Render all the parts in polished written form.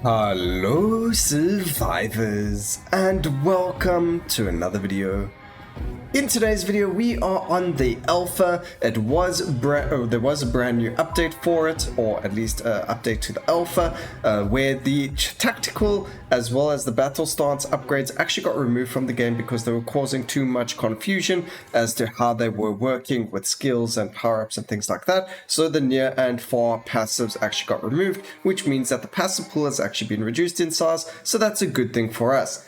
Hello survivors, and welcome to another video. In today's video we are on the alpha. There was a brand new update for it, or at least an update to the alpha, where the tactical as well as the battle stance upgrades actually got removed from the game because they were causing too much confusion as to how they were working with skills and power-ups and things like that. So the near and far passives actually got removed, which means that the passive pool has actually been reduced in size, so that's a good thing for us.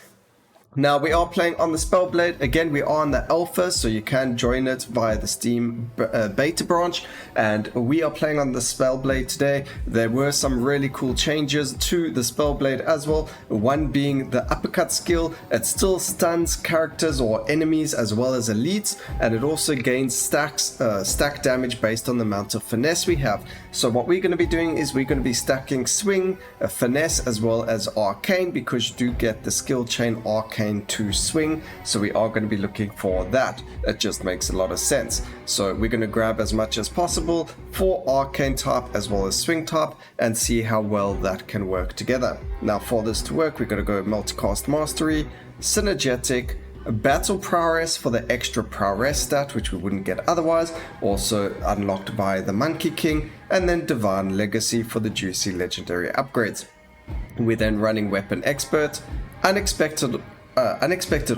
Now we are playing on the Spellblade. Again, we are on the alpha, so you can join it via the Steam beta branch, and we are playing on the Spellblade today. There were some really cool changes to the Spellblade as well, one being the uppercut skill. It still stuns characters or enemies as well as elites, and it also gains stack damage based on the amount of finesse we have. So what we're going to be doing is we're going to be stacking swing, finesse as well as arcane, because you do get the skill chain arcane to swing, so we are going to be looking for that. It just makes a lot of sense. So we're going to grab as much as possible for arcane type as well as swing type and see how well that can work together. Now for this to work, we're going to go multicast mastery, synergetic, battle prowess for the extra prowess stat, which we wouldn't get otherwise, also unlocked by the Monkey King, and then divine legacy for the juicy legendary upgrades. We're then running weapon expert, unexpected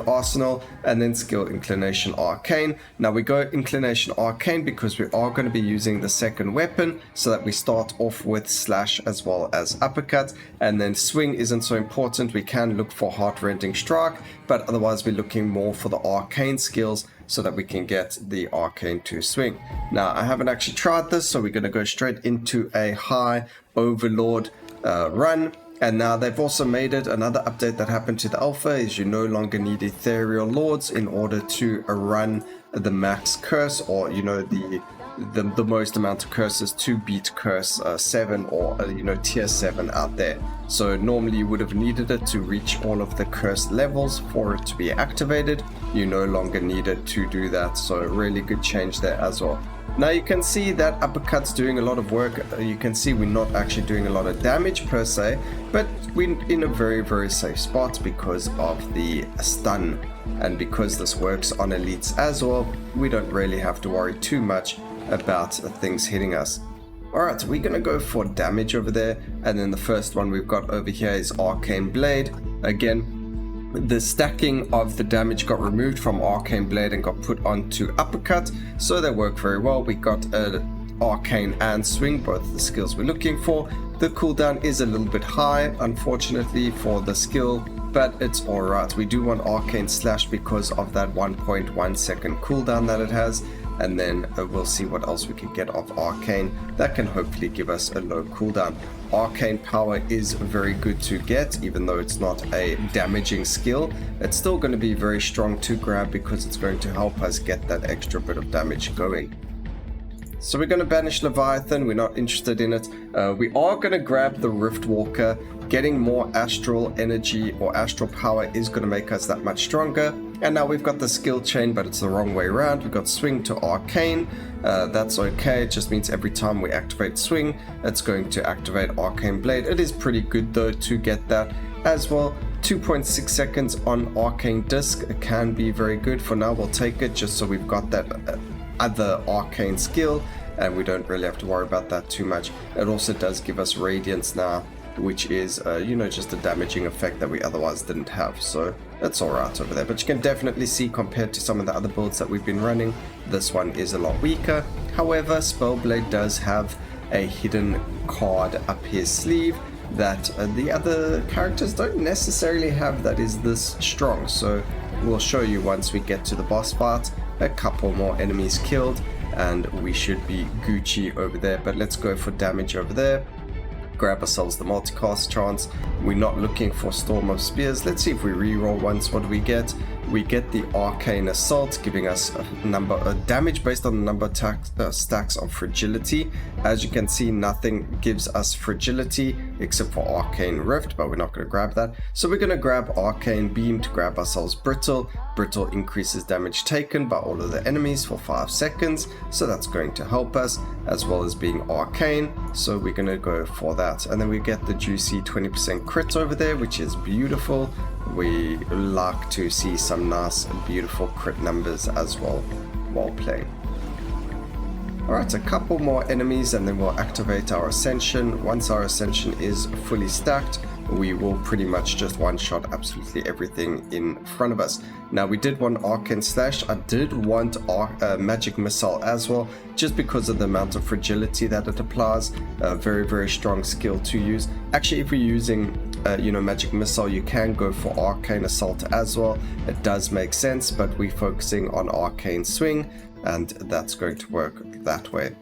arsenal, and then skill inclination arcane. Now we go inclination arcane because we are going to be using the second weapon, so that we start off with slash as well as uppercut, and then swing isn't so important. We can look for heart-rending strike, but otherwise we're looking more for the arcane skills so that we can get the arcane to swing. Now I haven't actually tried this, so we're going to go straight into a high overlord run. And now they've also made it, another update that happened to the alpha is you no longer need ethereal lords in order to run the max curse, or the most amount of curses to beat curse 7 or tier 7 out there. So normally you would have needed it to reach all of the curse levels for it to be activated. You no longer need it to do that, so really good change there as well. Now you can see that uppercut's doing a lot of work. You can see we're not actually doing a lot of damage per se, but we're in a very safe spot because of the stun, and because this works on elites as well, we don't really have to worry too much about things hitting us. Alright, we're gonna go for damage over there, and then the first one we've got over here is Arcane Blade. Again, the stacking of the damage got removed from Arcane Blade and got put onto Uppercut, so they work very well. We got Arcane and Swing, both the skills we're looking for. The cooldown is a little bit high, unfortunately, for the skill, but it's alright. We do want Arcane Slash because of that 1.1 second cooldown that it has, and then we'll see what else we can get of Arcane that can hopefully give us a low cooldown. Arcane power is very good to get, even though it's not a damaging skill. It's still going to be very strong to grab because it's going to help us get that extra bit of damage going. So we're going to banish Leviathan, we're not interested in it. We are going to grab the Riftwalker. Getting more astral energy or astral power is going to make us that much stronger. And now we've got the skill chain, but it's the wrong way around. We've got swing to arcane. That's okay, it just means every time we activate swing, it's going to activate Arcane Blade. It is pretty good though to get that as well. 2.6 seconds on Arcane Disc can be very good. For now we'll take it just so we've got that other arcane skill, and we don't really have to worry about that too much. It also does give us Radiance now, which is just a damaging effect that we otherwise didn't have, so that's alright over there. But you can definitely see, compared to some of the other builds that we've been running, this one is a lot weaker. However, Spellblade does have a hidden card up his sleeve that the other characters don't necessarily have, that is this strong. So we'll show you once we get to the boss fight. A couple more enemies killed and we should be Gucci over there. But let's go for damage over there. Grab ourselves the multicast chance. We're not looking for Storm of Spears. Let's see if we reroll once. What do we get? we get the Arcane Assault, giving us a damage based on the number of stacks of fragility. As you can see, nothing gives us fragility except for Arcane Rift, but we're not going to grab that. So we're going to grab Arcane Beam to grab ourselves Brittle. Brittle increases damage taken by all of the enemies for 5 seconds, so that's going to help us, as well as being Arcane, so we're going to go for that. And then we get the juicy 20% crit over there, which is beautiful. We like to see some nice beautiful crit numbers as well while playing. Alright, a couple more enemies and then we'll activate our Ascension. Once our Ascension is fully stacked, we will pretty much just one-shot absolutely everything in front of us. Now, we did want Arcane Slash. I did want Magic Missile as well, just because of the amount of fragility that it applies. A very, very strong skill to use. Actually, if we're using Magic Missile, you can go for Arcane Assault as well. It does make sense, but we're focusing on Arcane Swing, and that's going to work that way.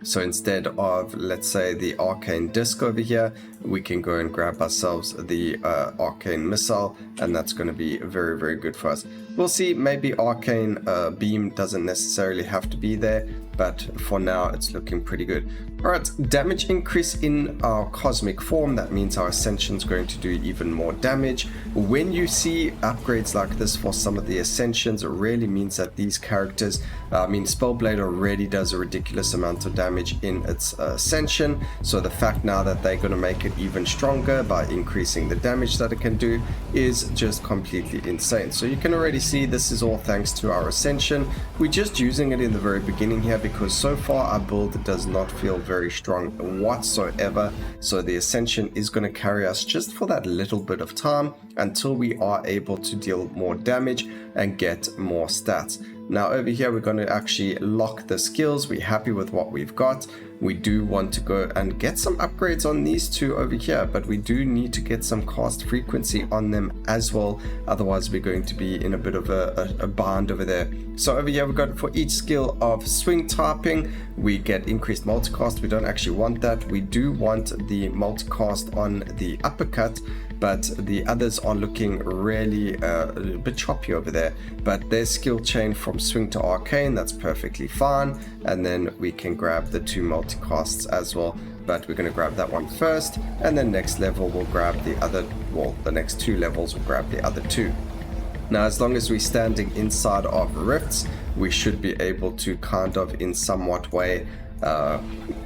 So instead of, let's say, the Arcane Disc over here, we can go and grab ourselves the Arcane Missile, and that's going to be very, very good for us. We'll see, maybe Arcane Beam doesn't necessarily have to be there, but for now it's looking pretty good. Alright, damage increase in our Cosmic Form. That means our Ascension is going to do even more damage. When you see upgrades like this for some of the Ascensions, it really means that these characters, Spellblade already does a ridiculous amount of damage in its Ascension, so the fact now that they're going to make it even stronger by increasing the damage that it can do is just completely insane. So you can already see this is all thanks to our Ascension. We're just using it in the very beginning here because so far our build does not feel very strong whatsoever, so the Ascension is going to carry us just for that little bit of time until we are able to deal more damage and get more stats. Now over here we're going to actually lock the skills. We're happy with what we've got. We do want to go and get some upgrades on these two over here, but we do need to get some cast frequency on them as well, otherwise we're going to be in a bit of a bind over there. So over here we've got, for each skill of swing typing, we get increased multicast. We don't actually want that. We do want the multicast on the uppercut, but the others are looking really a bit choppy over there. But there's skill chain from swing to arcane, that's perfectly fine, and then we can grab the 2 multicasts as well, but we're going to grab that one first, and then next level we'll grab the other, well, the next 2 levels we'll grab the other 2. Now, as long as we're standing inside of rifts, we should be able to kind of in somewhat way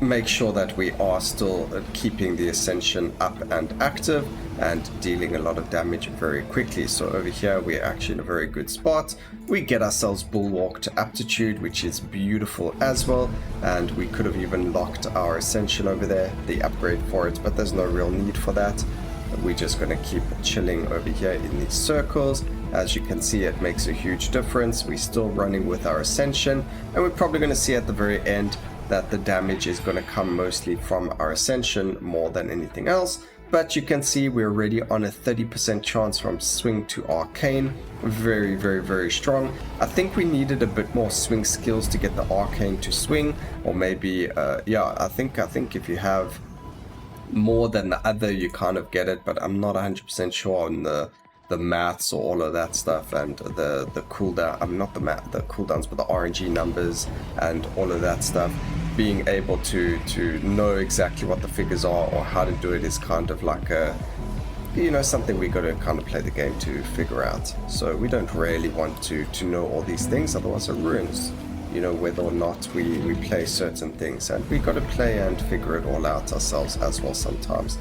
make sure that we are still keeping the Ascension up and active and dealing a lot of damage very quickly. So over here we're actually in a very good spot. We get ourselves Bulwark to Aptitude, which is beautiful as well, and we could have even locked our Ascension over there, the upgrade for it, but there's no real need for that. We're just going to keep chilling over here in these circles. As you can see, it makes a huge difference. We're still running with our Ascension, and we're probably going to see at the very end that the damage is going to come mostly from our Ascension more than anything else. But you can see we're already on a 30% chance from swing to arcane. Very, very, very strong. I think we needed a bit more swing skills to get the arcane to swing, or maybe yeah, I think if you have more than the other you kind of get it, but I'm not 100% sure on the maths or all of that stuff, and the cooldown, not the cooldowns, but the RNG numbers and all of that stuff. Being able to know exactly what the figures are or how to do it is kind of like a, you know, something we got to kind of play the game to figure out. So we don't really want to know all these things, otherwise it ruins, you know, whether or not we play certain things, and we got to play and figure it all out ourselves as well sometimes.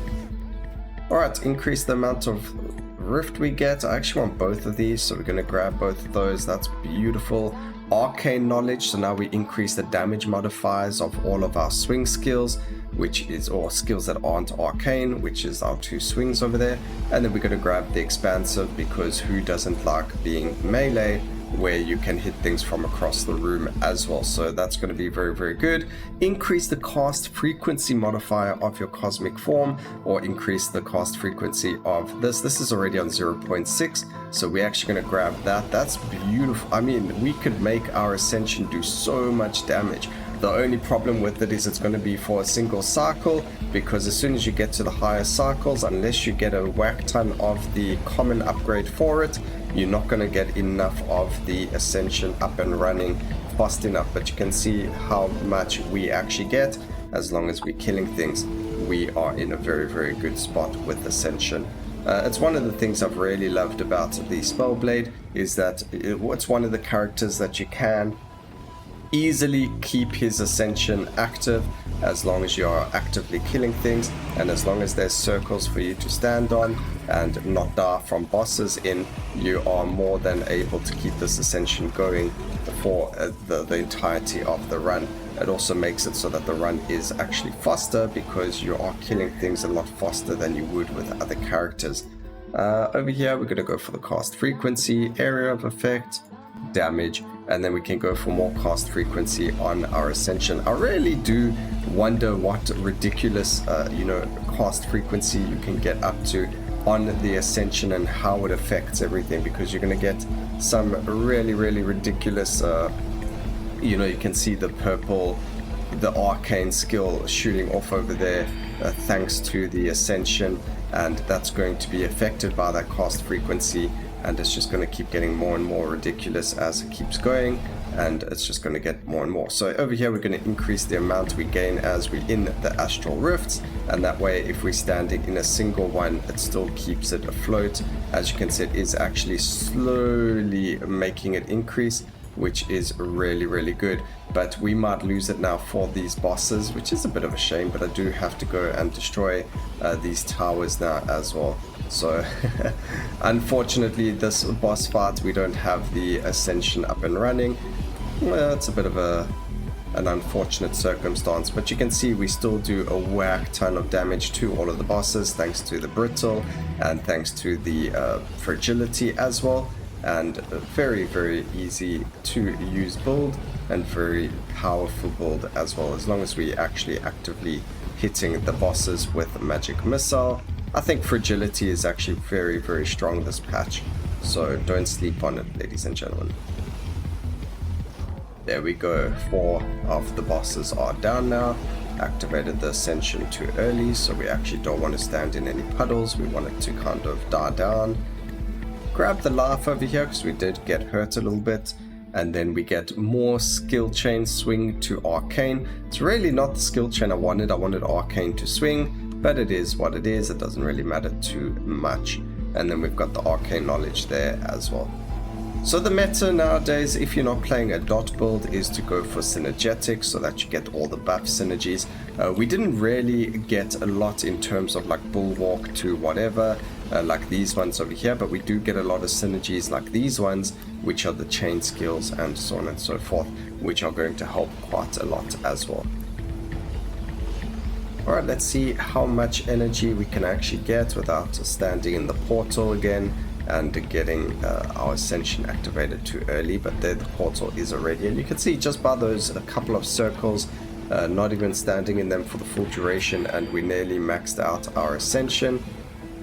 Alright, increase the amount of rift we get. I actually want both of these, so we're going to grab both of those. That's beautiful. Arcane knowledge, so now we increase the damage modifiers of all of our swing skills, which is, or skills that aren't arcane, which is our 2 swings over there. And then we're going to grab the expansive, because who doesn't like being melee, where you can hit things from across the room as well. So that's going to be very, very good. Increase the cast frequency modifier of your cosmic form, or increase the cast frequency of this. This is already on 0.6, so we're actually going to grab that. That's beautiful. I mean, we could make our Ascension do so much damage. The only problem with it is it's going to be for a single cycle, because as soon as you get to the higher cycles, unless you get a whack ton of the common upgrade for it, you're not going to get enough of the Ascension up and running fast enough. But you can see how much we actually get as long as we're killing things. We are in a very, very good spot with Ascension. It's one of the things I've really loved about the Spellblade, is that it's one of the characters that you can easily keep his Ascension active as long as you are actively killing things, and as long as there's circles for you to stand on and not die from bosses in, you are more than able to keep this Ascension going for the entirety of the run. It also makes it so that the run is actually faster because you are killing things a lot faster than you would with other characters. Over here we're going to go for the cast frequency, area of effect, damage, and then we can go for more cast frequency on our Ascension. I really do wonder what ridiculous cast frequency you can get up to on the Ascension and how it affects everything, because you're going to get some really ridiculous you can see the purple, the arcane skill shooting off over there thanks to the Ascension, and that's going to be affected by that cast frequency, and it's just going to keep getting more and more ridiculous as it keeps going, and it's just going to get more and more. So over here we're going to increase the amount we gain as we're in the astral rifts, and that way if we're standing in a single one it still keeps it afloat. As you can see, it is actually slowly making it increase, which is really good. But we might lose it now for these bosses, which is a bit of a shame, but I do have to go and destroy these towers now as well. So unfortunately this boss fight we don't have the Ascension up and running. Well, it's a bit of an unfortunate circumstance, but you can see we still do a whack ton of damage to all of the bosses thanks to the brittle and thanks to the fragility as well. And a very easy to use build and very powerful build as well, as long as we actually actively hitting the bosses with magic missile. I think fragility is actually very strong this patch, so don't sleep on it, ladies and gentlemen. There we go, 4 of the bosses are down now. Activated the Ascension too early, so we actually don't want to stand in any puddles. We want it to kind of die down. Grab the life over here because we did get hurt a little bit, and then we get more skill chain swing to arcane. It's really not the skill chain I wanted arcane to swing, but it is what it is. It doesn't really matter too much. And then we've got the arcane knowledge there as well. So the meta nowadays, if you're not playing a dot build, is to go for synergetics so that you get all the buff synergies. We didn't really get a lot in terms of like bulwark to whatever, like these ones over here, but we do get a lot of synergies like these ones, which are the chain skills and so on and so forth, which are going to help quite a lot as well. Alright, let's see how much energy we can actually get without standing in the portal again and getting our Ascension activated too early, but there the portal is already, and you can see just by those a couple of circles, not even standing in them for the full duration, and we nearly maxed out our Ascension.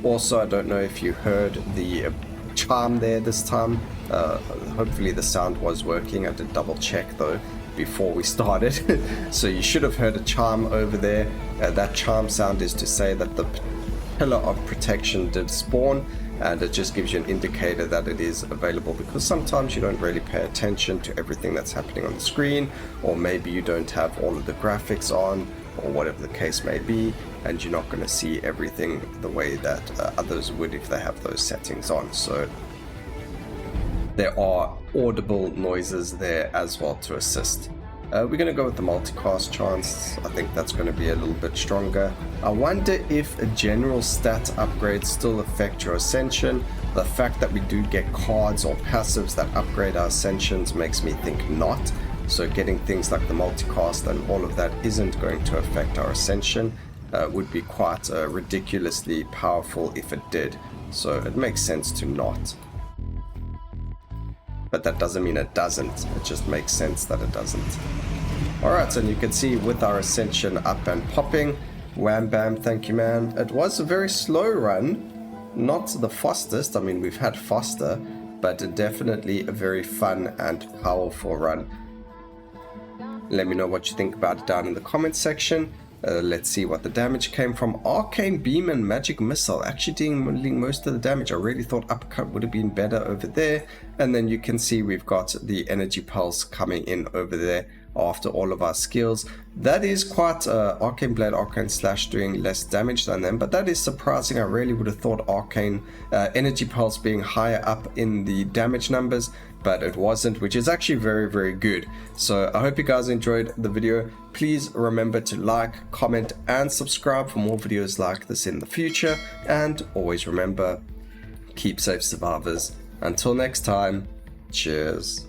Also, I don't know if you heard the charm there this time. Hopefully the sound was working. I did double check though before we started. So you should have heard a charm over there. That charm sound is to say that the pillar of protection did spawn, and it just gives you an indicator that it is available, because sometimes you don't really pay attention to everything that's happening on the screen, or maybe you don't have all of the graphics on, or whatever the case may be, and you're not going to see everything the way that others would if they have those settings on. So there are audible noises there as well to assist. We're going to go with the multicast chance. I think that's going to be a little bit stronger. I wonder if a general stat upgrade still affect your Ascension. The fact that we do get cards or passives that upgrade our Ascensions makes me think not. So getting things like the multicast and all of that isn't going to affect our Ascension. Would be quite ridiculously powerful if it did. So it makes sense to not. But that doesn't mean it doesn't, it just makes sense that it doesn't. Alright, and you can see with our Ascension up and popping, wham bam, thank you man. It was a very slow run, not the fastest, I mean we've had faster, but definitely a very fun and powerful run. Let me know what you think about it down in the comment section. Let's see what the damage came from. Arcane Beam and Magic Missile actually dealing most of the damage. I really thought Uppercut would have been better over there. And then you can see we've got the Energy Pulse coming in over there after all of our skills. That is quite Arcane Blade, Arcane Slash doing less damage than them, but that is surprising. I really would have thought Arcane Energy Pulse being higher up in the damage numbers, but it wasn't, which is actually very, very good. So I hope you guys enjoyed the video. Please remember to like, comment, and subscribe for more videos like this in the future. And always remember, keep safe, survivors. Until next time, cheers.